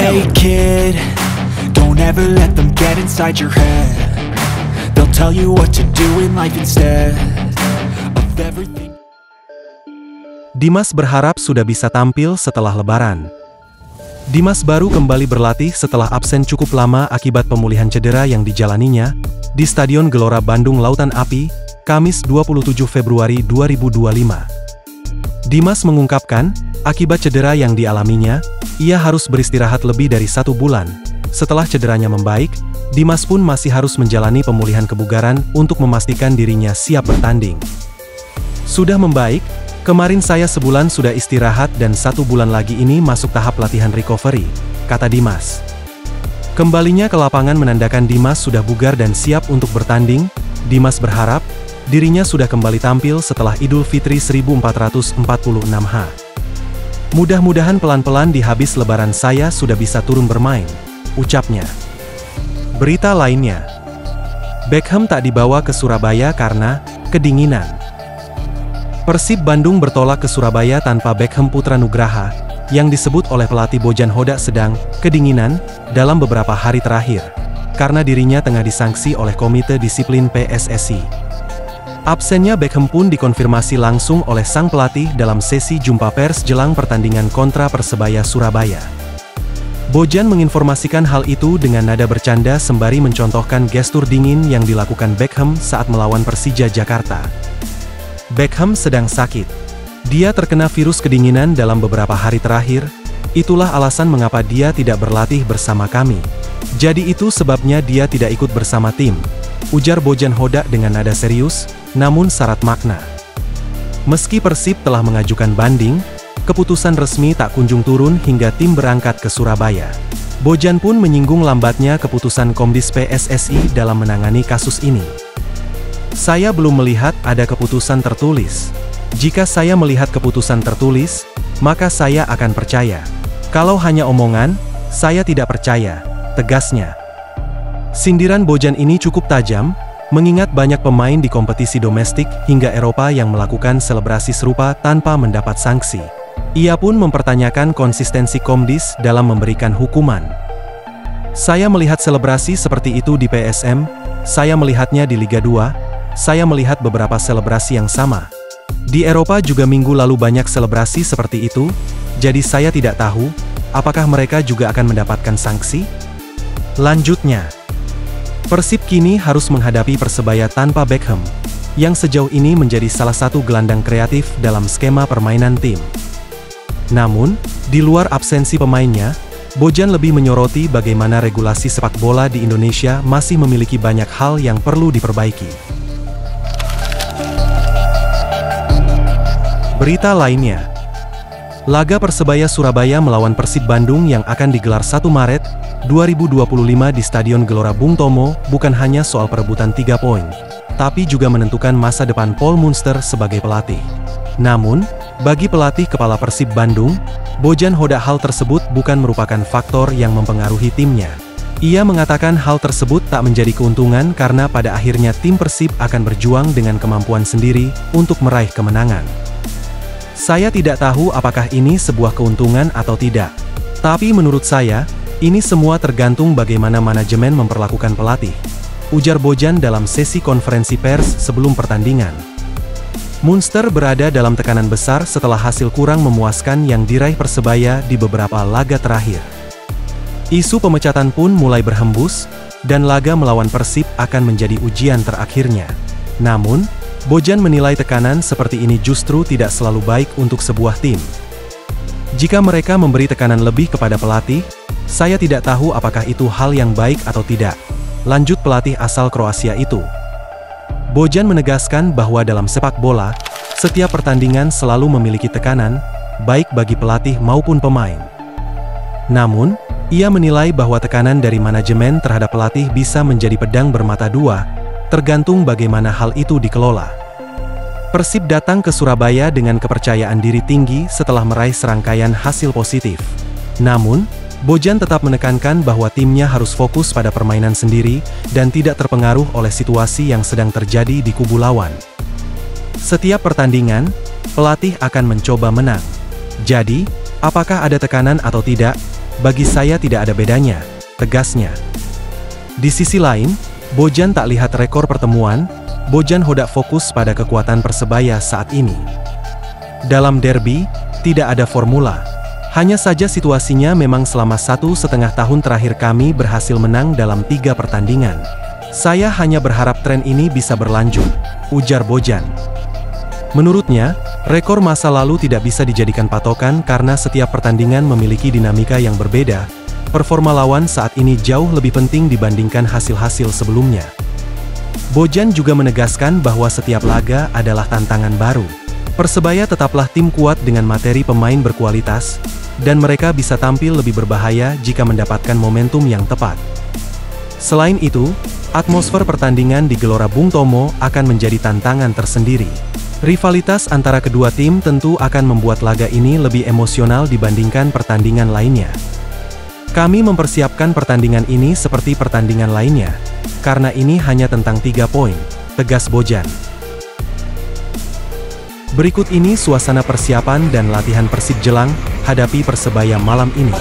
Hey kid, don't ever let them get inside your head. They'll tell you what to do in life instead of everything. Dimas berharap sudah bisa tampil setelah Lebaran. Dimas baru kembali berlatih setelah absen cukup lama akibat pemulihan cedera yang dijalaninya di Stadion Gelora Bandung Lautan Api, Kamis 27 Februari 2025. Dimas mengungkapkan, akibat cedera yang dialaminya, ia harus beristirahat lebih dari 1 bulan. Setelah cederanya membaik, Dimas pun masih harus menjalani pemulihan kebugaran untuk memastikan dirinya siap bertanding. Sudah membaik, kemarin saya sebulan sudah istirahat dan 1 bulan lagi ini masuk tahap latihan recovery, kata Dimas. Kembalinya ke lapangan menandakan Dimas sudah bugar dan siap untuk bertanding. Dimas berharap, dirinya sudah kembali tampil setelah Idul Fitri 1446H. Mudah-mudahan pelan-pelan di habis Lebaran saya sudah bisa turun bermain, ucapnya. Berita lainnya, Beckham tak dibawa ke Surabaya karena kedinginan. Persib Bandung bertolak ke Surabaya tanpa Beckham Putra Nugraha, yang disebut oleh pelatih Bojan Hodak sedang kedinginan dalam beberapa hari terakhir, karena dirinya tengah disangsi oleh Komite Disiplin PSSI. Absennya Beckham pun dikonfirmasi langsung oleh sang pelatih dalam sesi jumpa pers jelang pertandingan kontra Persebaya Surabaya. Bojan menginformasikan hal itu dengan nada bercanda sembari mencontohkan gestur dingin yang dilakukan Beckham saat melawan Persija Jakarta. Beckham sedang sakit. Dia terkena virus kedinginan dalam beberapa hari terakhir, itulah alasan mengapa dia tidak berlatih bersama kami. Jadi itu sebabnya dia tidak ikut bersama tim, ujar Bojan Hodak dengan nada serius, namun syarat makna. Meski Persib telah mengajukan banding, keputusan resmi tak kunjung turun hingga tim berangkat ke Surabaya. Bojan pun menyinggung lambatnya keputusan Komdis PSSI dalam menangani kasus ini. Saya belum melihat ada keputusan tertulis. Jika saya melihat keputusan tertulis, maka saya akan percaya. Kalau hanya omongan, saya tidak percaya, tegasnya. Sindiran Bojan ini cukup tajam, mengingat banyak pemain di kompetisi domestik hingga Eropa yang melakukan selebrasi serupa tanpa mendapat sanksi. Ia pun mempertanyakan konsistensi Komdis dalam memberikan hukuman. Saya melihat selebrasi seperti itu di PSM, saya melihatnya di Liga 2, saya melihat beberapa selebrasi yang sama. Di Eropa juga minggu lalu banyak selebrasi seperti itu, jadi saya tidak tahu, apakah mereka juga akan mendapatkan sanksi? Lanjutnya, Persib kini harus menghadapi Persebaya tanpa Beckham, yang sejauh ini menjadi salah satu gelandang kreatif dalam skema permainan tim. Namun, di luar absensi pemainnya, Bojan lebih menyoroti bagaimana regulasi sepak bola di Indonesia masih memiliki banyak hal yang perlu diperbaiki. Berita lainnya, laga Persebaya Surabaya melawan Persib Bandung yang akan digelar 1 Maret 2025 di Stadion Gelora Bung Tomo bukan hanya soal perebutan 3 poin, tapi juga menentukan masa depan Paul Munster sebagai pelatih. Namun, bagi pelatih kepala Persib Bandung, Bojan Hodak hal tersebut bukan merupakan faktor yang mempengaruhi timnya. Ia mengatakan hal tersebut tak menjadi keuntungan karena pada akhirnya tim Persib akan berjuang dengan kemampuan sendiri untuk meraih kemenangan. Saya tidak tahu apakah ini sebuah keuntungan atau tidak. Tapi menurut saya, ini semua tergantung bagaimana manajemen memperlakukan pelatih, ujar Bojan dalam sesi konferensi pers sebelum pertandingan. Munster berada dalam tekanan besar setelah hasil kurang memuaskan yang diraih Persebaya di beberapa laga terakhir. Isu pemecatan pun mulai berhembus, dan laga melawan Persib akan menjadi ujian terakhirnya. Namun, Bojan menilai tekanan seperti ini justru tidak selalu baik untuk sebuah tim. Jika mereka memberi tekanan lebih kepada pelatih, saya tidak tahu apakah itu hal yang baik atau tidak, lanjut pelatih asal Kroasia itu. Bojan menegaskan bahwa dalam sepak bola, setiap pertandingan selalu memiliki tekanan, baik bagi pelatih maupun pemain. Namun, ia menilai bahwa tekanan dari manajemen terhadap pelatih bisa menjadi pedang bermata dua, tergantung bagaimana hal itu dikelola. Persib datang ke Surabaya dengan kepercayaan diri tinggi setelah meraih serangkaian hasil positif. Namun, Bojan tetap menekankan bahwa timnya harus fokus pada permainan sendiri dan tidak terpengaruh oleh situasi yang sedang terjadi di kubu lawan. Setiap pertandingan, pelatih akan mencoba menang. Jadi, apakah ada tekanan atau tidak, bagi saya tidak ada bedanya, tegasnya. Di sisi lain, Bojan tak lihat rekor pertemuan, Bojan hendak fokus pada kekuatan Persebaya saat ini. Dalam derby, tidak ada formula. Hanya saja situasinya memang selama 1,5 tahun terakhir kami berhasil menang dalam 3 pertandingan. Saya hanya berharap tren ini bisa berlanjut, ujar Bojan. Menurutnya, rekor masa lalu tidak bisa dijadikan patokan karena setiap pertandingan memiliki dinamika yang berbeda. Performa lawan saat ini jauh lebih penting dibandingkan hasil-hasil sebelumnya. Bojan juga menegaskan bahwa setiap laga adalah tantangan baru. Persebaya tetaplah tim kuat dengan materi pemain berkualitas, dan mereka bisa tampil lebih berbahaya jika mendapatkan momentum yang tepat. Selain itu, atmosfer pertandingan di Gelora Bung Tomo akan menjadi tantangan tersendiri. Rivalitas antara kedua tim tentu akan membuat laga ini lebih emosional dibandingkan pertandingan lainnya. Kami mempersiapkan pertandingan ini seperti pertandingan lainnya, karena ini hanya tentang 3 poin, tegas Bojan. Berikut ini suasana persiapan dan latihan Persib jelang hadapi Persebaya malam ini.